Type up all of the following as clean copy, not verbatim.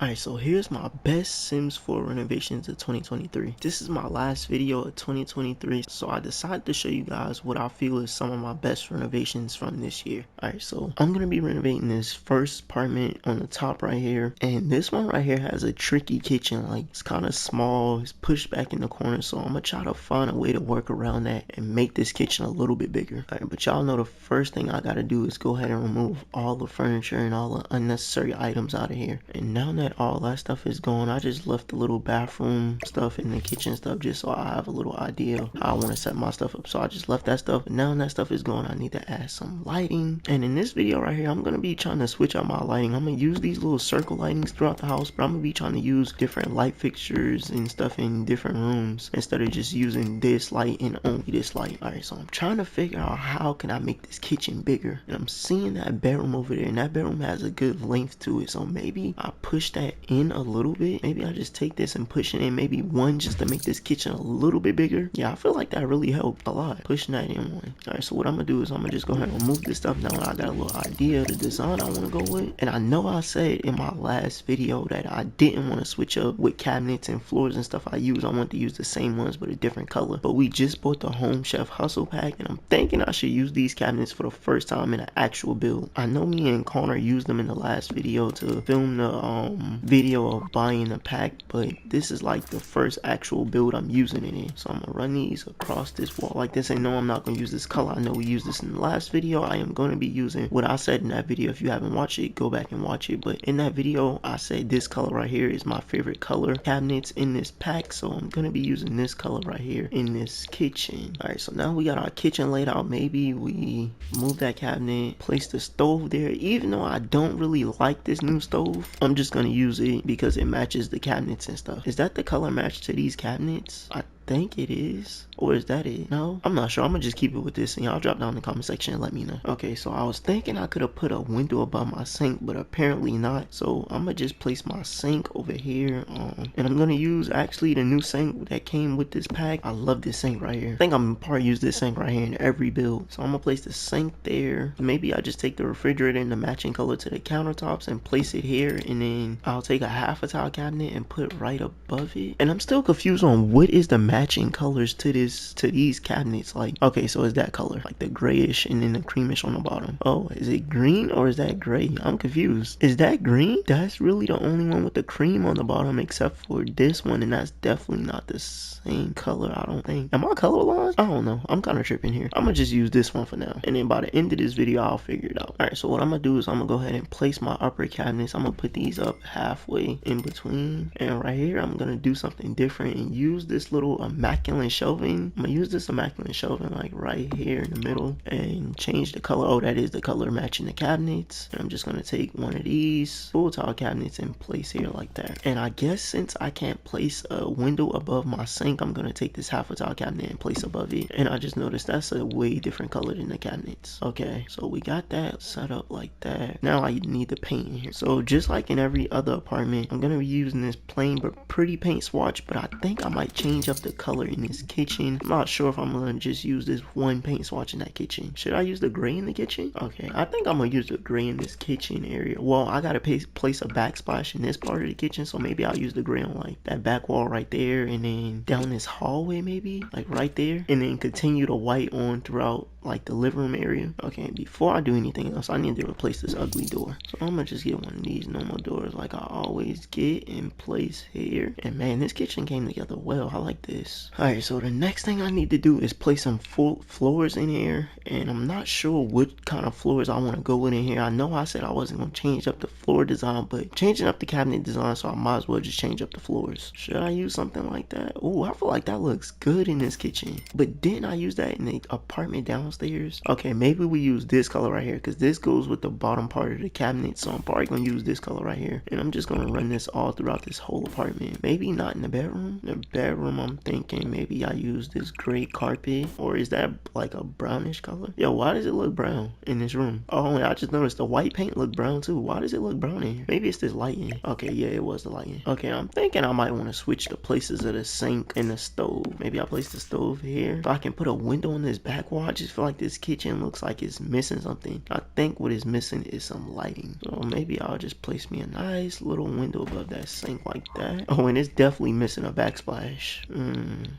Alright, so here's my best Sims 4 renovations of 2023. This is my last video of 2023, so I decided to show you guys what I feel is some of my best renovations from this year. Alright, so I'm going to be renovating this first apartment on the top right here, and this one right here has a tricky kitchen. Like, it's kind of small, it's pushed back in the corner, so I'm going to try to find a way to work around that and make this kitchen a little bit bigger. Alright, but y'all know the first thing I got to do is go ahead and remove all the furniture and all the unnecessary items out of here. And now that all that stuff is gone, I just left the little bathroom stuff and the kitchen stuff just so I have a little idea of how I want to set my stuff up. So I just left that stuff. But now that stuff is gone, I need to add some lighting. And in this video right here, I'm going to be trying to switch out my lighting. I'm going to use these little circle lightings throughout the house, but I'm going to be trying to use different light fixtures and stuff in different rooms instead of just using this light and only this light. Alright, so I'm trying to figure out how can I make this kitchen bigger. And I'm seeing that bedroom over there, and that bedroom has a good length to it. So maybe I push that in a little bit. Maybe I just take this and push it in maybe one just to make this kitchen a little bit bigger. Yeah, I feel like that really helped a lot, pushing that in one. Alright, so what I'm gonna do is I'm gonna just go ahead and remove this stuff. Now I got a little idea of the design I want to go with, and I know I said in my last video that I didn't want to switch up with cabinets and floors and stuff I use. I want to use the same ones but a different color, but we just bought the Home Chef Hustle pack, and I'm thinking I should use these cabinets for the first time in an actual build. I know me and Connor used them in the last video to film the video of buying the pack, but this is like the first actual build I'm using it in. So I'm gonna run these across this wall like this, and no, I'm not gonna use this color. I know we used this in the last video. I am gonna be using what I said in that video. If you haven't watched it, go back and watch it. But in that video, I said this color right here is my favorite color cabinets in this pack, so I'm gonna be using this color right here in this kitchen. All right, so now we got our kitchen laid out. Maybe we move that cabinet, place the stove there. Even though I don't really like this new stove, I'm just gonna use it because it matches the cabinets and stuff. Is that the color match to these cabinets? I think it is, or is that it? No, I'm not sure. I'm gonna just keep it with this, and y'all drop down in the comment section and let me know. Okay, so I was thinking I could have put a window above my sink, but apparently not. So I'm gonna just place my sink over here, and I'm gonna use actually the new sink that came with this pack. I love this sink right here. I think I'm gonna probably use this sink right here in every build. So I'm gonna place the sink there. Maybe I just take the refrigerator in the matching color to the countertops and place it here, and then I'll take a half a tile cabinet and put it right above it. And I'm still confused on what is the matching colors to these cabinets. Like, okay, so is that color like the grayish and then the creamish on the bottom? Oh, is it green or is that gray? I'm confused. Is that green? That's really the only one with the cream on the bottom except for this one, and that's definitely not the same color, I don't think. Am I colorblind? I don't know. I'm kind of tripping here. I'm gonna just use this one for now, and then by the end of this video I'll figure it out. All right, so what I'm gonna do is I'm gonna go ahead and place my upper cabinets. I'm gonna put these up halfway in between, and right here I'm gonna do something different and use this little immaculate shelving. I'm gonna use this immaculate shelving like right here in the middle and change the color. Oh, that is the color matching the cabinets. And I'm just gonna take one of these full tile cabinets and place here like that. And I guess since I can't place a window above my sink, I'm gonna take this half a tile cabinet and place above it. And I just noticed that's a way different color than the cabinets. Okay, so we got that set up like that. Now I need the paint in here. So just like in every other apartment, I'm gonna be using this plain but pretty paint swatch, but I think I might change up the color in this kitchen. I'm not sure if I'm gonna just use this one paint swatch in that kitchen. Should I use the gray in the kitchen? Okay, I think I'm gonna use the gray in this kitchen area. Well, I gotta place a backsplash in this part of the kitchen, so maybe I'll use the gray on like that back wall right there, and then down this hallway maybe, like right there, and then continue the white on throughout like the living room area. Okay, before I do anything else, I need to replace this ugly door. So I'm gonna just get one of these normal doors like I always get and place here. And man, this kitchen came together well. I like this. Alright, so the next thing I need to do is place some full floors in here, and I'm not sure what kind of floors I want to go with in here. I know I said I wasn't gonna change up the floor design, but changing up the cabinet design, so I might as well just change up the floors. Should I use something like that? Oh, I feel like that looks good in this kitchen. But didn't I use that in the apartment downstairs? Okay, maybe we use this color right here because this goes with the bottom part of the cabinet, so I'm probably gonna use this color right here, and I'm just gonna run this all throughout this whole apartment. Maybe not in the bedroom. In the bedroom, I'm thinking maybe I use this gray carpet, or is that like a brownish color? Yo, why does it look brown in this room? Oh, I just noticed the white paint looked brown too. Why does it look brown in here? Maybe it's this lighting. Okay, yeah, it was the lighting. Okay, I'm thinking I might want to switch the places of the sink and the stove. Maybe I place the stove here so I can put a window on this back wall. I just feel feel like this kitchen looks like it's missing something. I think what is missing is some lighting. So maybe I'll just place me a nice little window above that sink like that. Oh, and it's definitely missing a backsplash.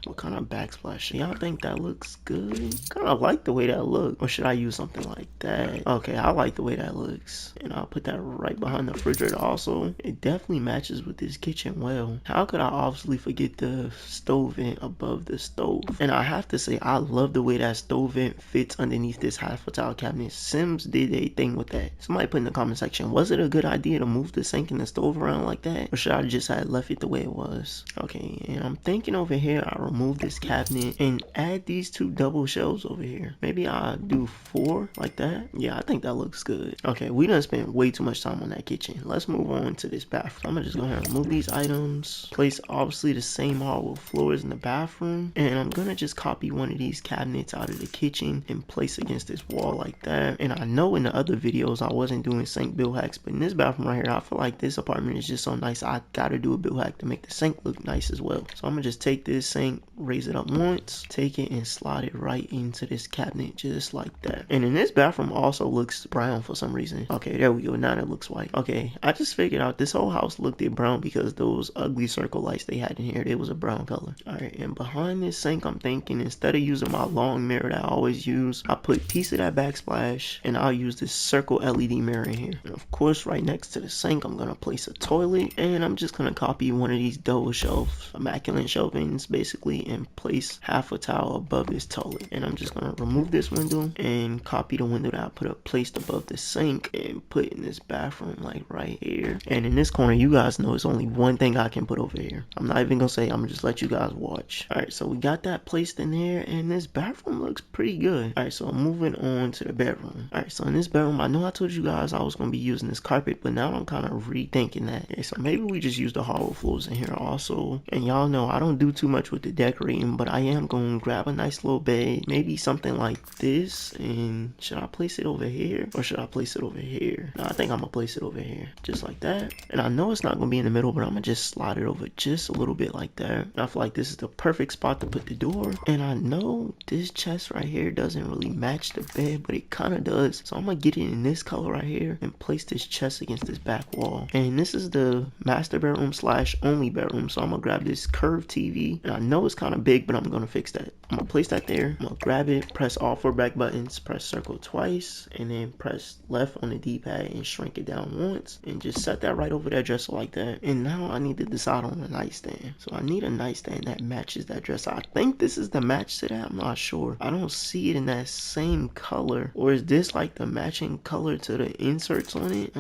What kind of backsplash? Y'all think that looks good? Kind of like the way that looks. Or should I use something like that? Okay, I like the way that looks. And I'll put that right behind the refrigerator also. It definitely matches with this kitchen well. How could I obviously forget the stove vent above the stove? And I have to say, I love the way that stove vent fits underneath this high tile cabinet. Sims did a thing with that. Somebody put in the comment section, was it a good idea to move the sink and the stove around like that? Or should I just have left it the way it was? Okay, and I'm thinking over here, I'll remove this cabinet and add these 2 double shelves over here. Maybe I'll do 4 like that. Yeah, I think that looks good. Okay, we done spent way too much time on that kitchen. Let's move on to this bathroom. I'm gonna just go ahead and remove these items. Place obviously the same hardwood floors in the bathroom. And I'm gonna just copy one of these cabinets out of the kitchen and place against this wall like that. And I know in the other videos I wasn't doing sink build hacks, but in this bathroom right here, I feel like this apartment is just so nice. I gotta do a build hack to make the sink look nice as well. So I'm gonna just take this sink, raise it up once, take it and slide it right into this cabinet just like that. And in this bathroom also looks brown for some reason. Okay, there we go. Now it looks white. Okay, I just figured out this whole house looked brown because those ugly circle lights they had in here, it was a brown color. All right, and behind this sink, I'm thinking instead of using my long mirror that I always use, I put a piece of that backsplash and I'll use this circle LED mirror in here. And of course, right next to the sink, I'm gonna place a toilet, and I'm just gonna copy one of these double shelves, immaculate shelvings basically, and place half a tile above this toilet. And I'm just gonna remove this window and copy the window that I put up placed above the sink and put in this bathroom like right here. And in this corner, you guys know it's only one thing I can put over here. I'm not even gonna say, I'm gonna just let you guys watch. All right, so we got that placed in there, and this bathroom looks pretty good. All right, so moving on to the bedroom. All right, so in this bedroom, I know I told you guys I was gonna be using this carpet, but now I'm kind of rethinking that. Okay, so maybe we just use the hardwood floors in here also. And y'all know I don't do too much with the decorating, but I am gonna grab a nice little bed, maybe something like this. And should I place it over here or should I place it over here? No, I think I'm gonna place it over here, just like that. And I know it's not gonna be in the middle, but I'm gonna just slide it over just a little bit like that. And I feel like this is the perfect spot to put the door. And I know this chest right here doesn't really match the bed, but it kind of does. So I'm gonna get it in this color right here and place this chest against this back wall. And this is the master bedroom slash only bedroom. So I'm gonna grab this curved TV, and I know it's kind of big, but I'm gonna fix that. I'm gonna place that there. I'm gonna grab it, press all 4 back buttons, press circle twice, and then press left on the D-pad and shrink it down once, and just set that right over that dresser like that. And now I need to decide on a nightstand. So I need a nightstand that matches that dresser. I think this is the match to that. I'm not sure. I don't see it in that same color. Or is this like the matching color to the inserts on it?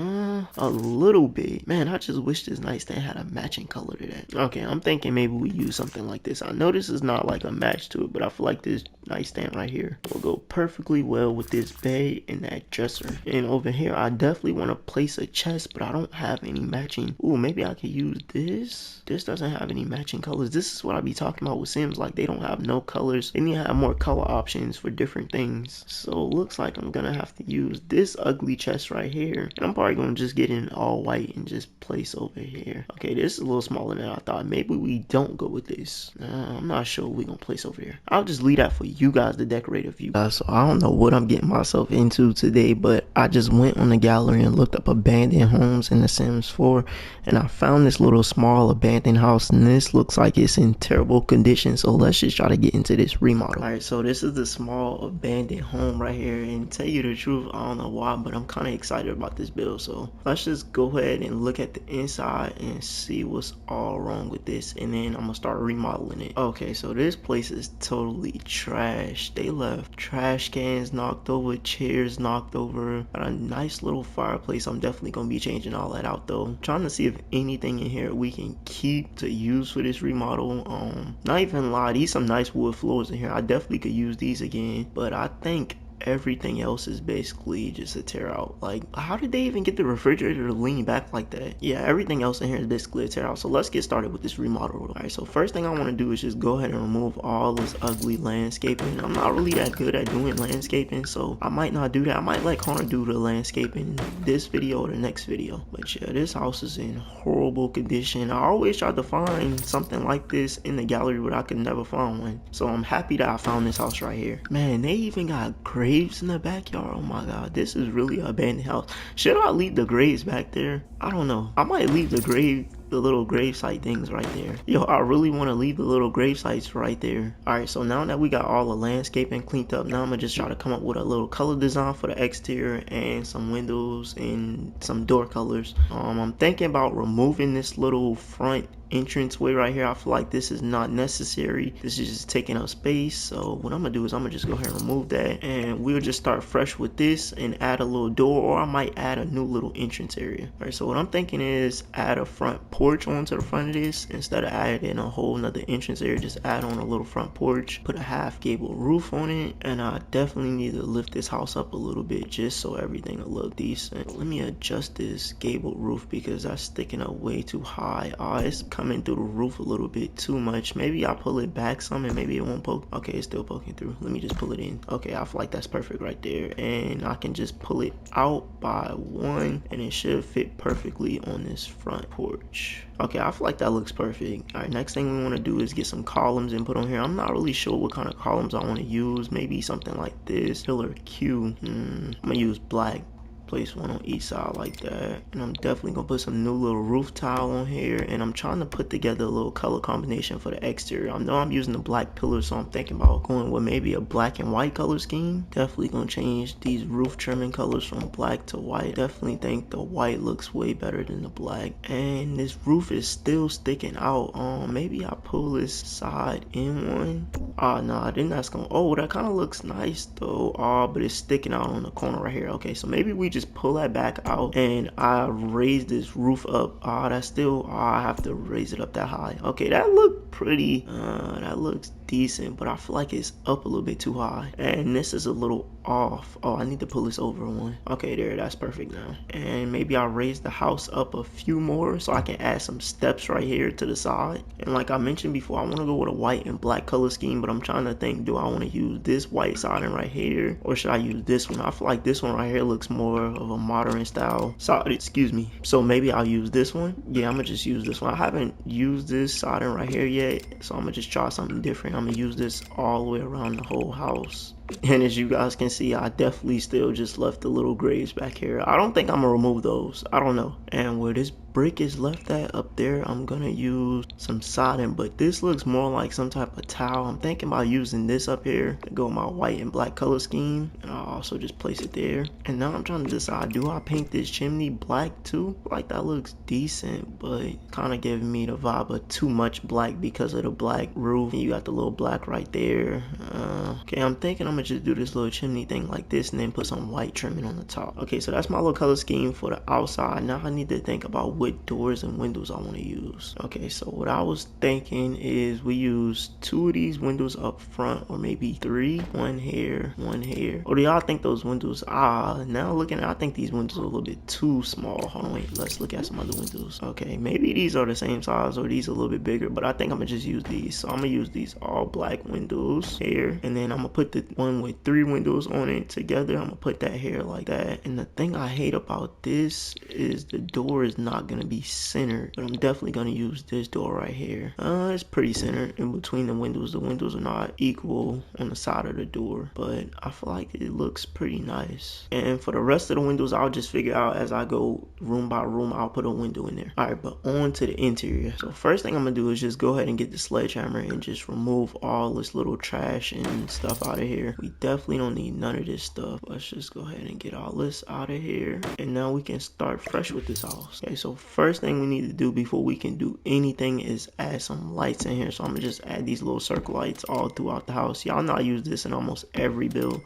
A little bit. Man, I just wish this nightstand had a matching color to that. Okay, I'm thinking maybe we use something like this. I know this is not like a match to it, but I feel like this nightstand right here will go perfectly well with this bed and that dresser. And over here, I definitely want to place a chest, but I don't have any matching. Ooh, maybe I could use this. This doesn't have any matching colors. This is what I be talking about with Sims. Like, they don't have no colors. They need to have more color options for different things. So it looks like I'm gonna have to use this ugly chest right here. And I'm probably gonna just get in all white and just place over here. Okay, this is a little smaller than I thought. Maybe we don't go with this. I'm not sure what we're gonna place over here. I'll just leave that for you guys to decorate if you guys. So I don't know what I'm getting myself into today, but I just went on the gallery and looked up abandoned homes in the Sims 4, and I found this little small abandoned house, and this looks like it's in terrible condition. So let's just try to get into this remodel. All right, so this is the small abandoned home right here, and to tell you the truth, I don't know why, but I'm kind of excited about this build. So let's just go ahead and look at the inside and see what's all wrong with this, and then I'm gonna start remodeling it. Okay, so this place is totally trash. They left trash cans knocked over, chairs knocked over, got a nice little fireplace. I'm definitely gonna be changing all that out though. Trying to see if anything in here we can keep to use for this remodel. Not even lie, these some nice wood floors in here. I definitely could use these again, but I think everything else is basically just a tear out. Like, how did they even get the refrigerator to lean back like that? Yeah, everything else in here is basically a tear out. So let's get started with this remodel. All right, so first thing I want to do is just go ahead and remove all this ugly landscaping. I'm not really that good at doing landscaping, so I might not do that. I might let Connor do the landscaping this video or the next video. But yeah, this house is in horrible condition. I always try to find something like this in the gallery, but I could never find one. So I'm happy that I found this house right here. Man, they even got graves in the backyard. Oh my god, this is really an abandoned house. Should I leave the graves back there? I don't know. I might leave the little grave site things right there. Yo, I really want to leave the little grave sites right there. All right, so now that we got all the landscaping cleaned up, now I'm gonna just try to come up with a little color design for the exterior and some windows and some door colors. I'm thinking about removing this little front entranceway right here. I feel like this is not necessary. This is just taking up space. So what I'm gonna do is I'm gonna just go ahead and remove that, and we'll just start fresh with this and add a little door, or I might add a new little entrance area. All right, so what I'm thinking is add a front porch onto the front of this. Instead of adding a whole nother entrance area, just add on a little front porch, put a half gable roof on it, and I definitely need to lift this house up a little bit just so everything will look decent. Let me adjust this gable roof because that's sticking up way too high. It's coming through the roof a little bit too much. Maybe I'll pull it back some and maybe it won't poke. Okay, it's still poking through. Let me just pull it in. Okay, I feel like that's perfect right there, and I can just pull it out by one and it should fit perfectly on this front porch. Okay, I feel like that looks perfect. All right, next thing we want to do is get some columns and put on here. I'm not really sure what kind of columns I want to use. Maybe something like this, pillar Q. I'm gonna use black. Place one on each side like that, and I'm definitely gonna put some new little roof tile on here, and I'm trying to put together a little color combination for the exterior. I know I'm using the black pillars, so I'm thinking about going with maybe a black and white color scheme. Definitely gonna change these roof trimming colors from black to white. Definitely think the white looks way better than the black, and this roof is still sticking out. Maybe I pull this side in one. Nah, then that's gonna, that kind of looks nice though. But it's sticking out on the corner right here. Okay, so maybe we just pull that back out and I raise this roof up. That's still, I have to raise it up that high. Okay, that looked pretty, that looks decent, but I feel like it's up a little bit too high, and this is a little off. I need to pull this over one. Okay, there, that's perfect now. And maybe I'll raise the house up a few more so I can add some steps right here to the side. And like I mentioned before, I want to go with a white and black color scheme, but I'm trying to think, do I want to use this white siding right here, or should I use this one? I feel like this one right here looks more of a modern style siding, excuse me. So maybe I'll use this one. Yeah, I'm gonna just use this one. I haven't used this siding right here yet, so I'm gonna just try something different. I'm gonna use this all the way around the whole house. And as you guys can see, I definitely still just left the little graves back here. I don't think I'm gonna remove those. I don't know. And where this brick is left at up there, I'm gonna use some siding, but this looks more like some type of tile. I'm thinking about using this up here to go with my white and black color scheme, and I'll also just place it there. And now I'm trying to decide, do I paint this chimney black too? Like, that looks decent, but kind of giving me the vibe of too much black because of the black roof, and you got the little black right there. Okay, I'm thinking I'm gonna just do this little chimney thing like this and then put some white trimming on the top. Okay, so that's my little color scheme for the outside. Now I need to think about what doors and windows I want to use. Okay, so what I was thinking is we use 2 of these windows up front, or maybe 3. One here, one here. Or do y'all think those windows, now looking at it, I think these windows are a little bit too small. Hold on, wait, let's look at some other windows. Okay, maybe these are the same size or these are a little bit bigger, but I think I'm gonna just use these. So I'm gonna use these all black windows here, and then I'm gonna put the one with 3 windows on it together. I'm gonna put that here like that. And the thing I hate about this is the door is not gonna be centered, but I'm definitely gonna use this door right here. It's pretty centered in between the windows. The windows are not equal on the side of the door, but I feel like it looks pretty nice. And for the rest of the windows, I'll just figure out as I go room by room. I'll put a window in there. All right, but on to the interior. So first thing I'm gonna do is just go ahead and get the sledgehammer and just remove all this little trash and stuff out of here. We definitely don't need none of this stuff. Let's just go ahead and get all this out of here, and now we can start fresh with this house. Okay, so first thing we need to do before we can do anything is add some lights in here. So I'm gonna just add these little circle lights all throughout the house. Y'all know I use this in almost every build.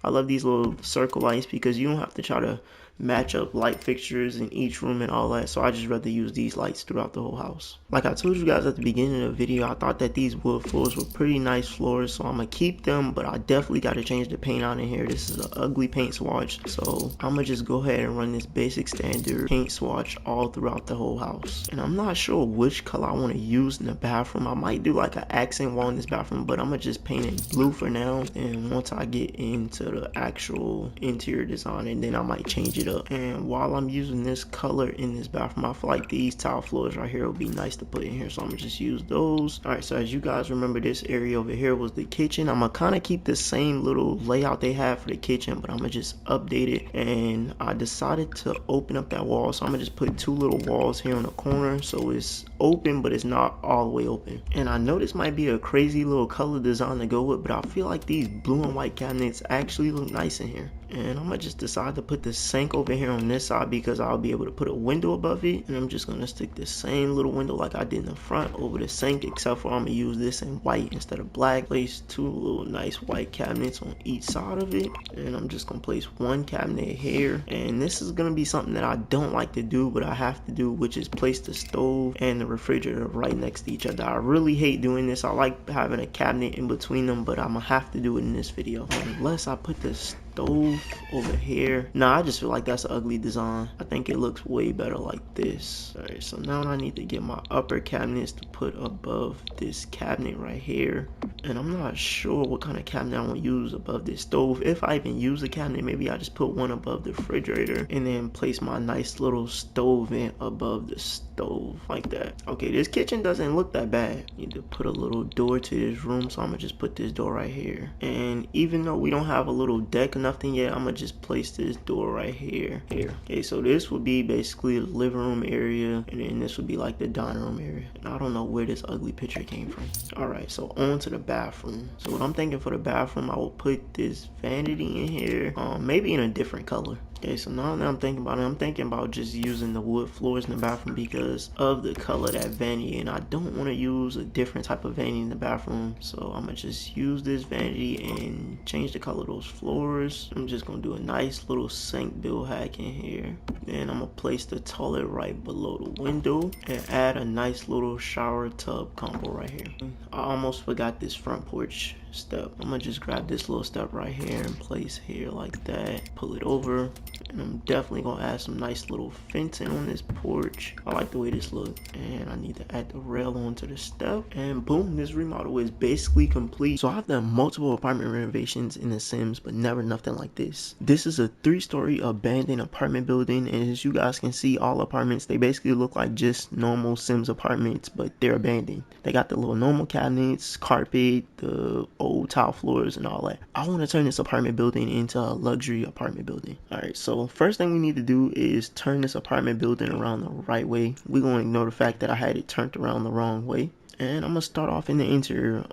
I love these little circle lights because you don't have to try to match up light fixtures in each room and all that, so I just rather use these lights throughout the whole house. Like I told you guys at the beginning of the video, I thought that these wood floors were pretty nice floors, so I'm gonna keep them, but I definitely got to change the paint on in here. This is an ugly paint swatch, so I'm gonna just go ahead and run this basic standard paint swatch all throughout the whole house. And I'm not sure which color I want to use in the bathroom. I might do like an accent wall in this bathroom, but I'm gonna just paint it blue for now, and once I get into the actual interior design, and then I might change it up. And while I'm using this color in this bathroom, I feel like these tile floors right here would be nice to put in here, so I'm gonna just use those. All right, so as you guys remember, this area over here was the kitchen. I'm gonna kind of keep the same little layout they have for the kitchen, but I'm gonna just update it. And I decided to open up that wall, so I'm gonna just put two little walls here on the corner, so it's open but it's not all the way open. And I know this might be a crazy little color design to go with, but I feel like these blue and white cabinets actually look nice in here. And I'm gonna just decide to put the sink over here on this side because I'll be able to put a window above it. And I'm just gonna stick the same little window like I did in the front over the sink, except for I'm gonna use this in white instead of black. Place two little nice white cabinets on each side of it, and I'm just gonna place one cabinet here. And this is gonna be something that I don't like to do, but I have to do, which is place the stove and the refrigerator right next to each other. I really hate doing this. I like having a cabinet in between them, but I'm gonna have to do it in this video unless I put this stove over here. Nah, I just feel like that's an ugly design. I think it looks way better like this. All right, so now I need to get my upper cabinets to put above this cabinet right here. And I'm not sure what kind of cabinet I want to use above this stove. If I even use a cabinet, maybe I just put one above the refrigerator and then place my nice little stove vent above the stove like that. Okay, this kitchen doesn't look that bad. Need to put a little door to this room, so I'm gonna just put this door right here. And even though we don't have a little deck or nothing yet, I'm gonna just place this door right here. Okay, so this would be basically the living room area, and then this would be like the dining room area. And I don't know where this ugly picture came from. All right, so on to the bathroom. So what I'm thinking for the bathroom, I will put this vanity in here, maybe in a different color. Okay, so now that I'm thinking about it, I'm thinking about just using the wood floors in the bathroom because of the color of that vanity, and I don't want to use a different type of vanity in the bathroom. So I'm gonna just use this vanity and change the color of those floors. I'm just gonna do a nice little sink build hack in here. Then I'm gonna place the toilet right below the window and add a nice little shower tub combo right here. I almost forgot this front porch step. I'm gonna just grab this little step right here and place here like that, pull it over, and I'm definitely gonna add some nice little fencing on this porch. I like the way this looks, and I need to add the rail onto the step, and boom, this remodel is basically complete. So I've done multiple apartment renovations in the Sims, but never nothing like this. This is a 3-story abandoned apartment building, and as you guys can see, all apartments, they basically look like just normal Sims apartments, but they're abandoned. They got the little normal cabinets, carpet, the old tile floors and all that. I want to turn this apartment building into a luxury apartment building. All right, so first thing we need to do is turn this apartment building around the right way. We're going to ignore the fact that I had it turned around the wrong way. And I'm gonna start off in the interior.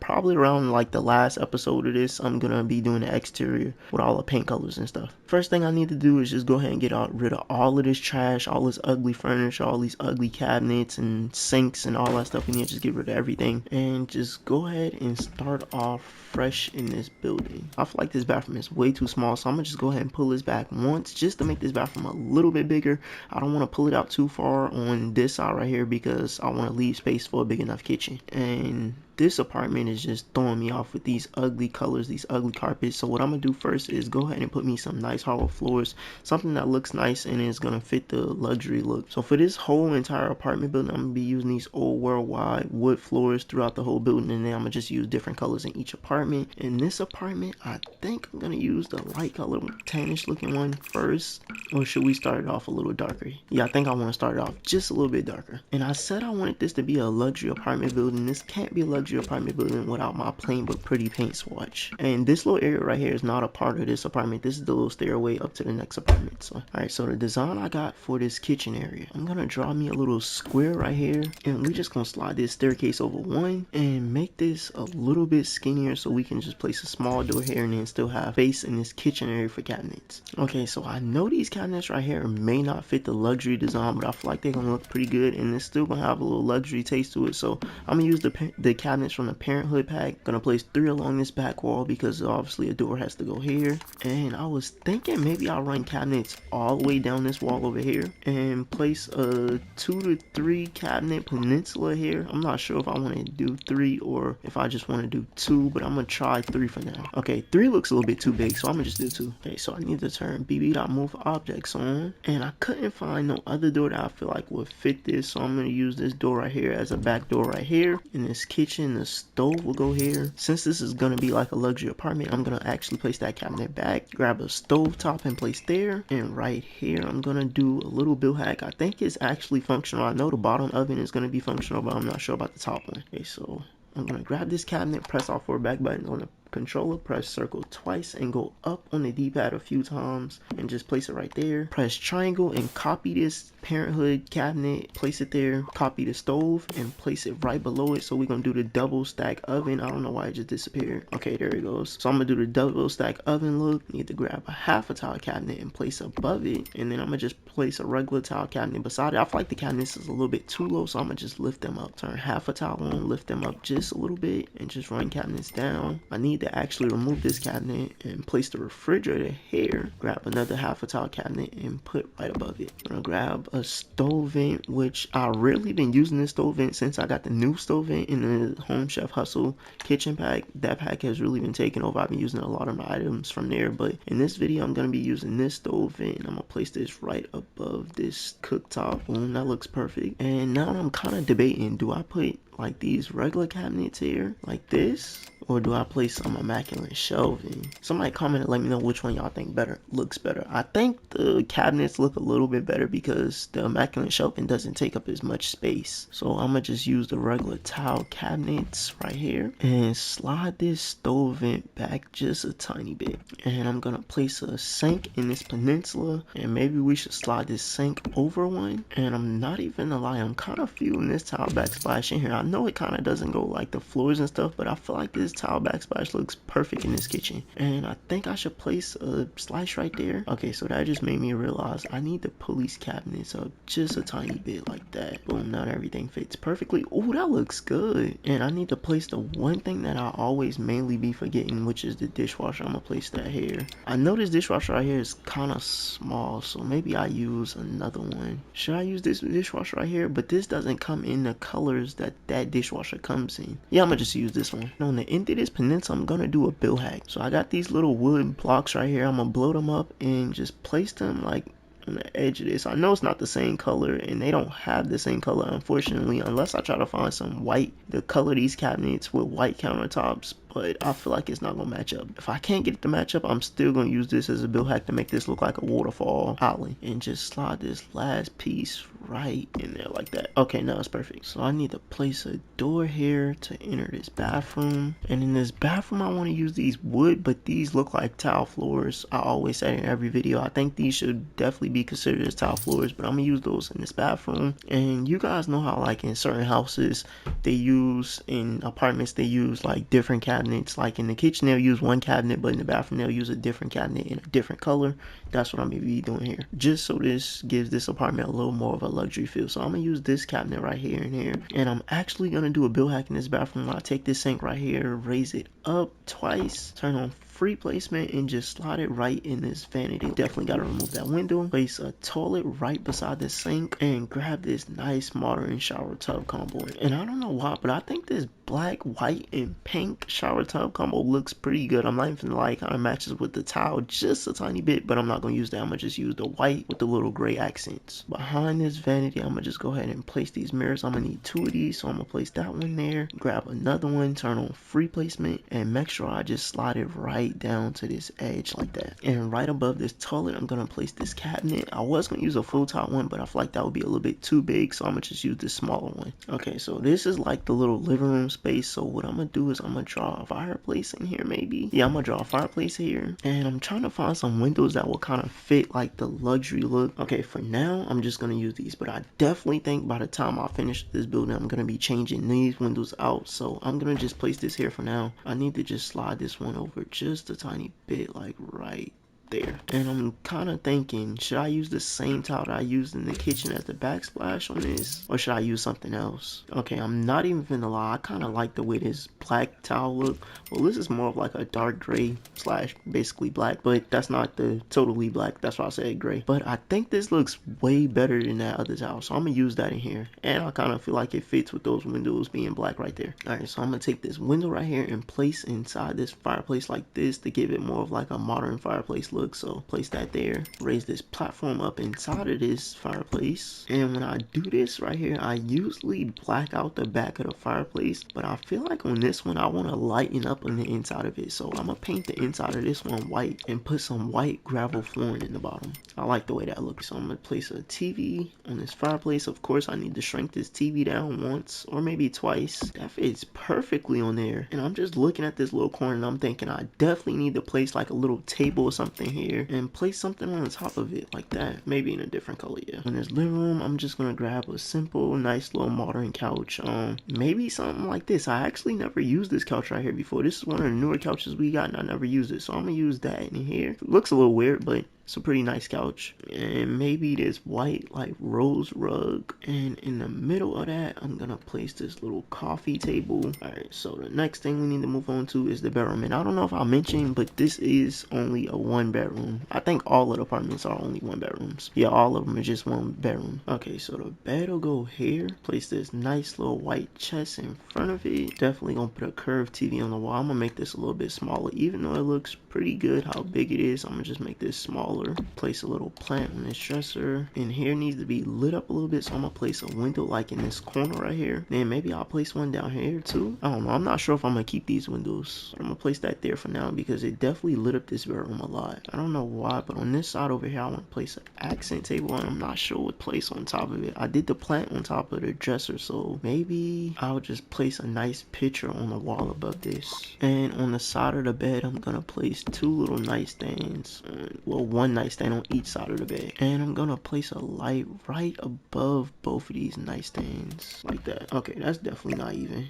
Probably around like the last episode of this, I'm gonna be doing the exterior with all the paint colors and stuff. First thing I need to do is just go ahead and get rid of all of this trash, all this ugly furniture, all these ugly cabinets and sinks and all that stuff. We need to just get rid of everything and just go ahead and start off fresh in this building. I feel like this bathroom is way too small, so I'm gonna just go ahead and pull this back once just to make this bathroom a little bit bigger. I don't want to pull it out too far on this side right here because I want to leave space for a big enough kitchen. And this apartment is just throwing me off with these ugly colors, these ugly carpets. So what I'm gonna do first is go ahead and put me some nice hardwood floors, something that looks nice and is gonna fit the luxury look. So for this whole entire apartment building, I'm gonna be using these old worldwide wood floors throughout the whole building, and then I'm gonna just use different colors in each apartment. In this apartment, I think I'm gonna use the light color, tannish looking one first. Or should we start it off a little darker? Yeah, I think I want to start it off just a little bit darker. And I said I wanted this to be a luxury apartment building. This can't be a luxury apartment building without my plain but pretty paint swatch. And this little area right here is not a part of this apartment. This is the little stairway up to the next apartment. So alright, so the design I got for this kitchen area, I'm gonna draw me a little square right here, and we're just gonna slide this staircase over one and make this a little bit skinnier so we can just place a small door here and then still have space in this kitchen area for cabinets. Okay, so I know these cabinets right here may not fit the luxury design, but I feel like they're gonna look pretty good, and it's still gonna have a little luxury taste to it. So I'm gonna use the cabinet cabinets from the Parenthood pack. Gonna place 3 along this back wall because obviously a door has to go here. And I was thinking maybe I'll run cabinets all the way down this wall over here and place a 2 to 3 cabinet peninsula here. I'm not sure if I want to do 3 or if I just want to do 2, but I'm gonna try 3 for now. Okay, 3 looks a little bit too big, so I'm gonna just do 2. Okay, so I need to turn bb.moveobjects on, and I couldn't find no other door that I feel like would fit this, so I'm gonna use this door right here as a back door right here. In this kitchen, the stove will go here. Since this is gonna be like a luxury apartment, I'm gonna actually place that cabinet back, grab a stove top and place there, and right here I'm gonna do a little build hack. I think it's actually functional. I know the bottom oven is gonna be functional, but I'm not sure about the top one. Okay, so I'm gonna grab this cabinet, press off forward back button on the controller, press circle twice and go up on the D-pad a few times and just place it right there. Press triangle and copy this Parenthood cabinet, place it there, copy the stove and place it right below it. So we're gonna do the double stack oven. I don't know why it just disappeared. Okay, there it goes. So I'm gonna do the double stack oven look. Need to grab a half a tile cabinet and place above it, and then I'm gonna just place a regular tile cabinet beside it. I feel like the cabinets is a little bit too low, so I'm gonna just lift them up. Turn half a tile on, lift them up just a little bit and just run cabinets down. I need to actually remove this cabinet and place the refrigerator here. Grab another half a tile cabinet and put right above it. I'm gonna grab a stove vent, which I really been using this stove vent since I got the new stove vent in the Home Chef Hustle kitchen pack. That pack has really been taking over. I've been using a lot of my items from there, but in this video I'm gonna be using this stove vent. I'm gonna place this right above this cooktop. Boom, that looks perfect. And now I'm kind of debating, do I put like these regular cabinets here like this, or do I place some immaculate shelving? Somebody comment and let me know which one y'all think looks better. I think the cabinets look a little bit better because the immaculate shelving doesn't take up as much space. So I'm gonna just use the regular tile cabinets right here and slide this stove vent back just a tiny bit. And I'm gonna place a sink in this peninsula, and maybe we should slide this sink over one. And I'm not even gonna lie, I'm kind of feeling this tile backsplash in here. I know it kind of doesn't go like the floors and stuff, but I feel like this tile backsplash looks perfect in this kitchen. And I think I should place a slice right there. Okay, so that just made me realize I need to pull these cabinets up just a tiny bit like that. Boom, not everything fits perfectly. Oh, that looks good. And I need to place the one thing that I always mainly be forgetting, which is the dishwasher. I'm gonna place that here. I know this dishwasher right here is kind of small, so maybe I use another one. Should I use this dishwasher right here? But this doesn't come in the colors that dishwasher comes in. Yeah, I'm gonna just use this one. Now on the end of this peninsula, I'm gonna do a build hack. So I got these little wood blocks right here. I'm gonna blow them up and just place them like on the edge of this. I know it's not the same color and they don't have the same color, unfortunately, unless I try to find some white to color these cabinets with white countertops, but I feel like it's not gonna match up. If I can't get it to match up, I'm still gonna use this as a build hack to make this look like a waterfall island and just slide this last piece right in there like that. Okay, now it's perfect. So I need to place a door here to enter this bathroom, and in this bathroom I want to use these wood, but these look like tile floors. I always say in every video I think these should definitely be considered as tile floors, but I'm gonna use those in this bathroom. And you guys know how like in certain houses they use, in apartments they use like different cabinets. Like in the kitchen they'll use one cabinet, but in the bathroom they'll use a different cabinet in a different color. That's what I'm gonna be doing here, just so this gives this apartment a little more of a luxury feel. So I'm gonna use this cabinet right here and here, and I'm actually gonna do a build hack in this bathroom. I take this sink right here, raise it up twice, turn on free placement, and just slide it right in this vanity. Definitely got to remove that window. Place a toilet right beside the sink and grab this nice modern shower tub combo. And I don't know why, but I think this black, white, and pink shower tub combo looks pretty good. I'm not even gonna lie, it kind of matches with the tile just a tiny bit, but I'm not gonna use that. I'm gonna just use the white with the little gray accents. Behind this vanity, I'm gonna just go ahead and place these mirrors. I'm gonna need 2 of these, so I'm gonna place that one there, grab another one, turn on free placement, and make sure I just slide it right down to this edge like that. And right above this toilet, I'm gonna place this cabinet. I was gonna use a full top one, but I feel like that would be a little bit too big, so I'm gonna just use this smaller one. Okay, so this is like the little living room space. So what I'm gonna do is I'm gonna draw a fireplace in here, maybe. Yeah, I'm gonna draw a fireplace here, and I'm trying to find some windows that will kind of fit like the luxury look. Okay, for now I'm just gonna use these, but I definitely think by the time I finish this building I'm gonna be changing these windows out, so I'm gonna just place this here for now. I need to just slide this one over just a tiny bit, like right there. And I'm kind of thinking, should I use the same towel that I used in the kitchen as the backsplash on this, or should I use something else? Okay, I'm not even gonna lie, I kind of like the way this black towel look. Well, this is more of like a dark gray slash basically black, but that's not the totally black, that's why I said gray. But I think this looks way better than that other towel, so I'm gonna use that in here. And I kind of feel like it fits with those windows being black right there. All right, so I'm gonna take this window right here and place inside this fireplace like this to give it more of like a modern fireplace look. So place that there, raise this platform up inside of this fireplace. And when I do this right here, I usually black out the back of the fireplace, but I feel like on this one I want to lighten up on the inside of it, so I'm gonna paint the inside of this one white and put some white gravel flooring in the bottom. I like the way that looks. So I'm gonna place a TV on this fireplace. Of course I need to shrink this TV down once or maybe twice. That fits perfectly on there. And I'm just looking at this little corner and I'm thinking I definitely need to place like a little table or something here and place something on the top of it like that, maybe in a different color. Yeah, in this living room I'm just gonna grab a simple nice little modern couch, maybe something like this. I actually never used this couch right here before. This is one of the newer couches we got and I never used it, so I'm gonna use that in here. It looks a little weird, but it's a pretty nice couch. And maybe this white like rose rug, and in the middle of that I'm gonna place this little coffee table. All right, so the next thing we need to move on to is the bedroom. And I don't know if I mentioned, but this is only a 1-bedroom. I think all of the apartments are only 1-bedrooms. Yeah, all of them are just 1 bedroom. Okay, so the bed will go here. Place this nice little white chest in front of it. Definitely gonna put a curved TV on the wall. I'm gonna make this a little bit smaller, even though it looks pretty good how big it is. I'm gonna just make this smaller. Place a little plant on this dresser, and here needs to be lit up a little bit, so I'm gonna place a window like in this corner right here. Then maybe I'll place one down here too. I don't know, I'm not sure if I'm gonna keep these windows. I'm gonna place that there for now because it definitely lit up this bedroom a lot. I don't know why, but on this side over here I want to place an accent table, and I'm not sure what place on top of it. I did the plant on top of the dresser, so maybe I'll just place a nice picture on the wall above this. And on the side of the bed I'm gonna place 2 little nightstands, well, 1 nightstand on each side of the bed, and I'm gonna place a light right above both of these nightstands like that. Okay, that's definitely not even.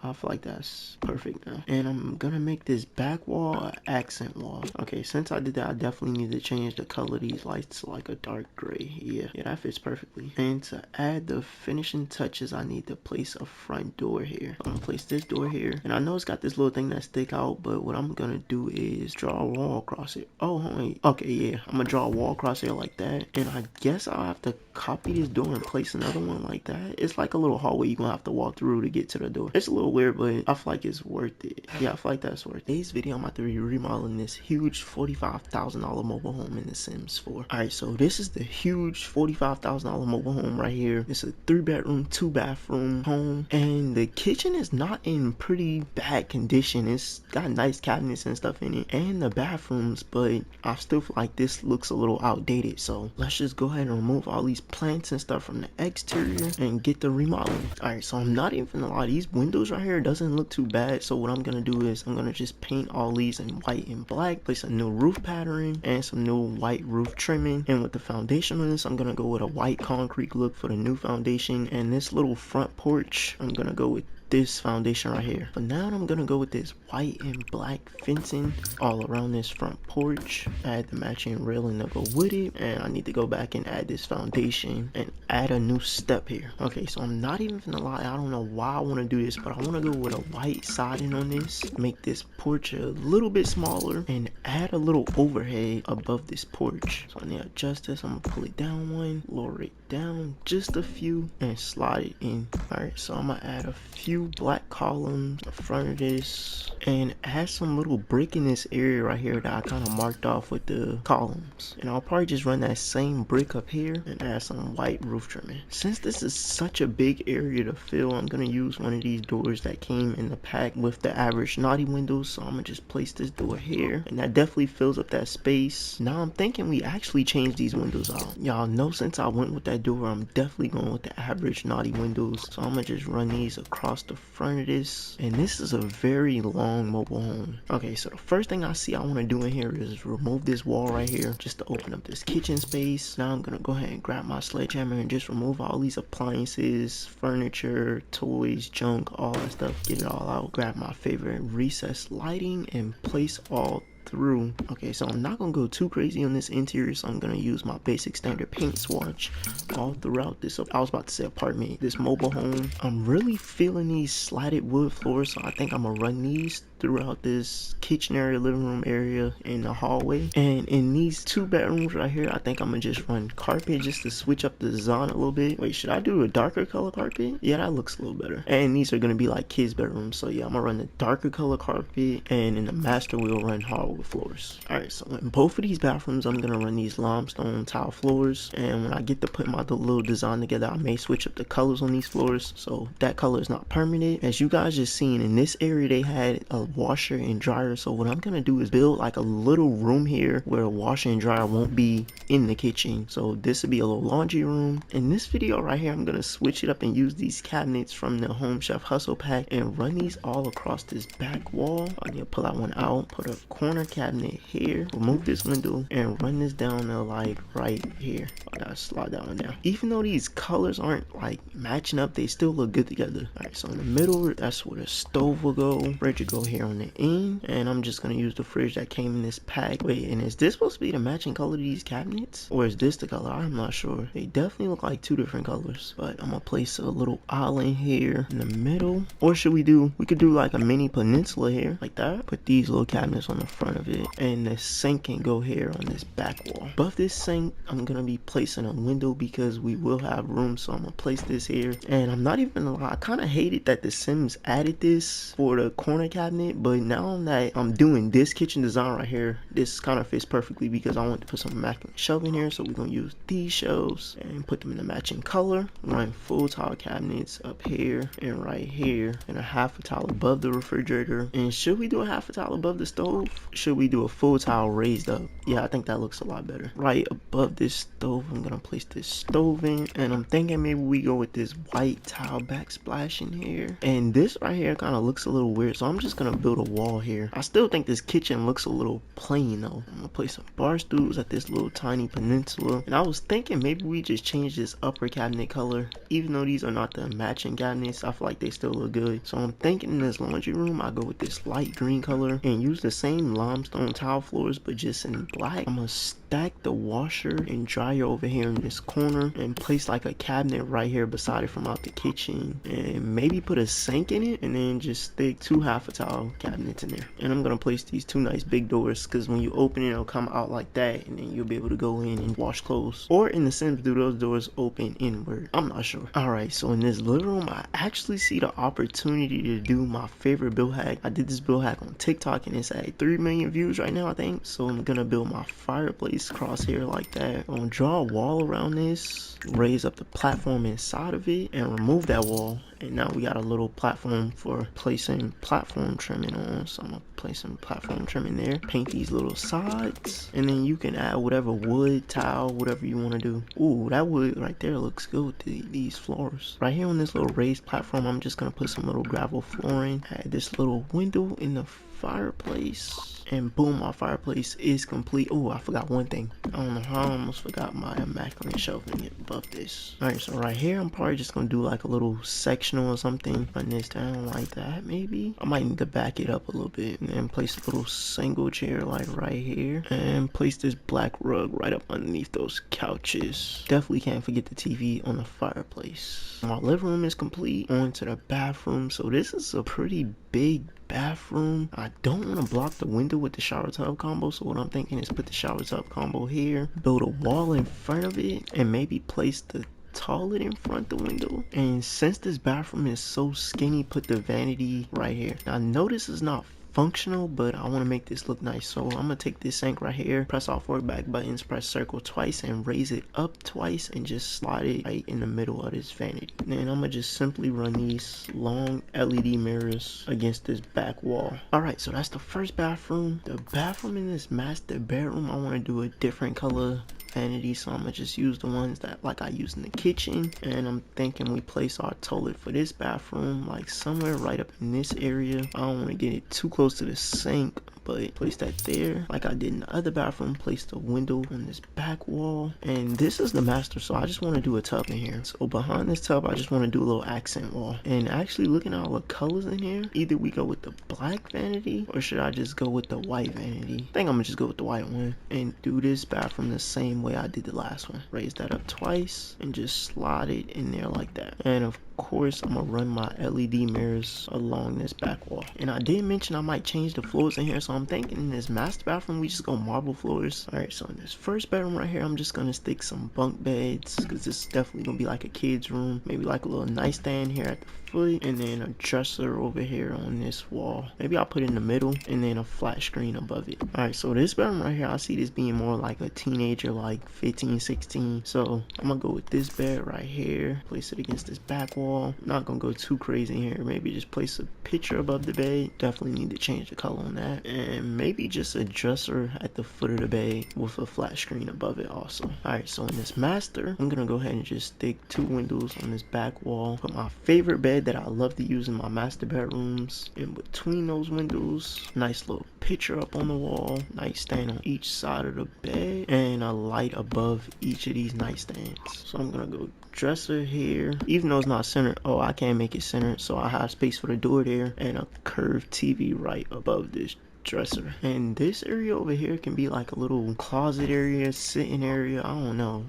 I feel like that's perfect now. And I'm gonna make this back wall an accent wall. Okay, since I did that, I definitely need to change the color of these lights to like a dark gray. Yeah, that fits perfectly. And to add the finishing touches, I need to place a front door here. I'm gonna place this door here, and I know it's got this little thing that stick out, but what I'm gonna do is draw a wall across it. Oh wait, okay, yeah, I'm gonna draw a wall across here like that, and I guess I'll have to copy this door and place another one like that. It's like a little hallway you're gonna have to walk through to get to the door. It's a little weird, but I feel like it's worth it. Yeah, I feel like that's worth it. Today's video I'm about to be remodeling this huge $45,000 mobile home in The Sims 4. Alright, so this is the huge $45,000 mobile home right here. It's a 3-bedroom, 2-bathroom home, and the kitchen is not in pretty bad condition. It's got nice cabinets and stuff in it, and the bathrooms, but I still feel like this looks a little outdated. So let's just go ahead and remove all these plants and stuff from the exterior and get the remodeling. Alright, so I'm not even gonna lie, these windows right here doesn't look too bad. So what I'm gonna do is I'm gonna just paint all these in white and black, place a new roof pattern and some new white roof trimming. And with the foundation on this, I'm gonna go with a white concrete look for the new foundation. And this little front porch, I'm gonna go with this foundation right here. But now I'm gonna go with this white and black fencing all around this front porch, add the matching railing to go with it, and I need to go back and add this foundation and add a new step here. Okay, so I'm not even gonna lie, I don't know why I want to do this, but I want to go with a white siding on this, make this porch a little bit smaller, and add a little overhead above this porch. So I need to adjust this. I'm gonna pull it down one, lower it down just a few, and slide it in. Alright, so I'm gonna add a few black columns in front of this and add some little brick in this area right here that I kind of marked off with the columns. And I'll probably just run that same brick up here and add some white roof trimming. Since this is such a big area to fill, I'm gonna use one of these doors that came in the pack with the average naughty windows. So I'm gonna just place this door here, and that definitely fills up that space. Now I'm thinking we actually change these windows out. Y'all know since I went with that door, I'm definitely going with the average naughty windows. So I'm gonna just run these across the front of this, and this is a very long mobile home. Okay, so the first thing I see I want to do in here is remove this wall right here just to open up this kitchen space. Now I'm gonna go ahead and grab my sledgehammer and just remove all these appliances, furniture, toys, junk, all that stuff, get it all out. Grab my favorite recessed lighting and place all through. Okay, so I'm not gonna go too crazy on this interior, so I'm gonna use my basic standard paint swatch all throughout this, I was about to say apartment, this mobile home. I'm really feeling these slatted wood floors, so I think I'm gonna run these throughout this kitchen area, living room area, and the hallway. And in these 2 bedrooms right here, I think I'm gonna just run carpet just to switch up the design a little bit. Wait, should I do a darker color carpet? Yeah, that looks a little better. And these are gonna be like kids bedrooms, so yeah, I'm gonna run the darker color carpet, and in the master we'll run hardwood floors. Alright, so in both of these bathrooms I'm gonna run these limestone tile floors, and when I get to put my little design together, I may switch up the colors on these floors, so that color is not permanent. As you guys just seen, in this area they had a washer and dryer, so what I'm gonna do is build like a little room here where a washer and dryer won't be in the kitchen. So this would be a little laundry room. In this video right here, I'm gonna switch it up and use these cabinets from the Home Chef Hustle Pack and run these all across this back wall. I need to pull that one out, put a corner cabinet here, remove this window, and run this down to like right here. I gotta slide that one down. Even though these colors aren't like matching up, they still look good together. Alright, so in the middle, that's where the stove will go. Fridge will go here on the end, and I'm just gonna use the fridge that came in this pack. Wait, and is this supposed to be the matching color to these cabinets, or is this the color? I'm not sure. They definitely look like 2 different colors, but I'm gonna place a little island here in the middle. Or should we could do like a mini peninsula here like that. Put these little cabinets on the front of it, and the sink can go here on this back wall. Above this sink, I'm gonna be placing a window because we will have room, so I'm gonna place this here. And I'm not even gonna lie, I kind of hated that the Sims added this for the corner cabinet, but now that I'm doing this kitchen design right here, this kind of fits perfectly because I want to put some immaculate shelving here. So we're gonna use these shelves and put them in a matching color. Run full tile cabinets up here and right here, and a half a tile above the refrigerator. And should we do a half a tile above the stove? Should we do a full tile raised up? Yeah, I think that looks a lot better. Right above this stove, I'm gonna place this stove in, and I'm thinking maybe we go with this white tile backsplash in here. And this right here kind of looks a little weird, so I'm just gonna build a wall here. I still think this kitchen looks a little plain though. I'm gonna place some bar stools at this little tiny peninsula, and I was thinking maybe we just change this upper cabinet color. Even though these are not the matching cabinets, I feel like they still look good. So I'm thinking in this laundry room, I go with this light green color and use the same limestone tile floors, but just in black. I'm gonna stack the washer and dryer over here in this corner and place like a cabinet right here beside it from out the kitchen, and maybe put a sink in it, and then just stick 2 half a tile cabinets in there. And I'm gonna place these 2 nice big doors, because when you open it, it'll come out like that, and then you'll be able to go in and wash clothes. Or in the Sims, do those doors open inward? I'm not sure. Alright, so in this living room, I actually see the opportunity to do my favorite build hack. I did this build hack on TikTok, and it's at 3 million views right now, I think. So I'm gonna build my fireplace across here like that. I'm gonna draw a wall around this, raise up the platform inside of it, and remove that wall. And now we got a little platform for placing platform trimming on. So I'm gonna place some platform trimming there. Paint these little sides, and then you can add whatever wood, tile, whatever you want to do. Ooh, that wood right there looks good with these floors. Right here on this little raised platform, I'm just gonna put some little gravel flooring. Add this little window in the fireplace, and boom, our fireplace is complete. Oh, I forgot one thing. I don't know how I almost forgot my immaculate shelving above this. Alright, so right here I'm probably just gonna do like a little sectional or something. Run this down like that maybe. I might need to back it up a little bit, and then place a little single chair like right here, and place this black rug right up underneath those couches. Definitely can't forget the TV on the fireplace. My living room is complete. On to the bathroom. So this is a pretty big bathroom. I don't want to block the window with the shower tub combo, so what I'm thinking is put the shower tub combo here, build a wall in front of it, and maybe place the toilet in front of the window. And since this bathroom is so skinny, put the vanity right here. Now notice it's not functional, but I want to make this look nice, so I'm gonna take this sink right here, press all 4 back buttons, press circle twice, and raise it up twice, and just slide it right in the middle of this vanity. Then I'm gonna just simply run these long LED mirrors against this back wall. Alright, so that's the first bathroom. The bathroom in this master bedroom, I want to do a different color vanity, so I'm gonna just use the ones that like I use in the kitchen. And I'm thinking we place our toilet for this bathroom like somewhere right up in this area. I don't want to get it too close to the sink, but place that there like I did in the other bathroom. Place the window on this back wall, and this is the master, so I just want to do a tub in here. So behind this tub I just want to do a little accent wall. And actually looking at all the colors in here, either we go with the black vanity or should I just go with the white vanity? I think I'm gonna just go with the white one and do this bathroom the same way I did the last one. Raise that up twice and just slide it in there like that. And of course I'm gonna run my LED mirrors along this back wall. And I did mention I might change the floors in here, so I'm thinking in this master bathroom we just go marble floors. All right, so in this first bedroom right here I'm just gonna stick some bunk beds because this is definitely gonna be like a kid's room. Maybe like a little nightstand here at the foot, and then a dresser over here on this wall. Maybe I'll put it in the middle and then a flat screen above it. All right, so this bedroom right here, I see this being more like a teenager, like 15, 16. So I'm gonna go with this bed right here, place it against this back wall. Not gonna go too crazy in here. Maybe just place a picture above the bed. Definitely need to change the color on that. And maybe just a dresser at the foot of the bed with a flat screen above it also. All right, so in this master, I'm gonna go ahead and just stick 2 windows on this back wall. Put my favorite bed that I love to use in my master bedrooms in between those windows. Nice little picture up on the wall. Nightstand on each side of the bed and a light above each of these nightstands. So I'm gonna go dresser here, even though it's not centered. Oh, I can't make it centered, so I have space for the door there and a curved TV right above this dresser. And this area over here can be like a little closet area, sitting area, I don't know.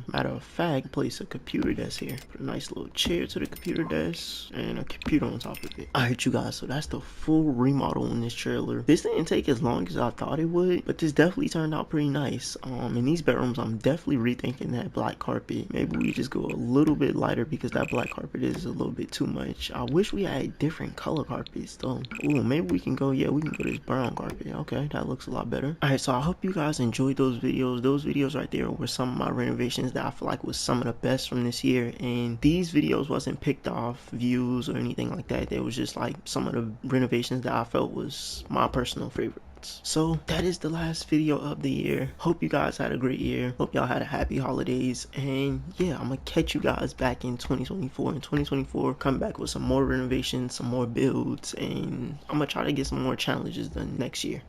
Matter of fact, place a computer desk here. Put a nice little chair to the computer desk and a computer on top of it. Alright you guys, so that's the full remodel in this trailer. This didn't take as long as I thought it would, but this definitely turned out pretty nice. In these bedrooms I'm definitely rethinking that black carpet. Maybe we just go a little bit lighter because that black carpet is a little bit too much. I wish we had different color carpets though. Ooh, maybe we can go, yeah, we can go this brown carpet. Okay, that looks a lot better. All right, so I hope you guys enjoyed those videos. Those videos right there were some of my renovations that I feel like was some of the best from this year. And these videos wasn't picked off views or anything like that. They was just like some of the renovations that I felt was my personal favorites. So that is the last video of the year. Hope you guys had a great year. Hope y'all had a happy holidays. And yeah, I'm gonna catch you guys back in 2024. In 2024, come back with some more renovations, some more builds, and I'm gonna try to get some more challenges done next year.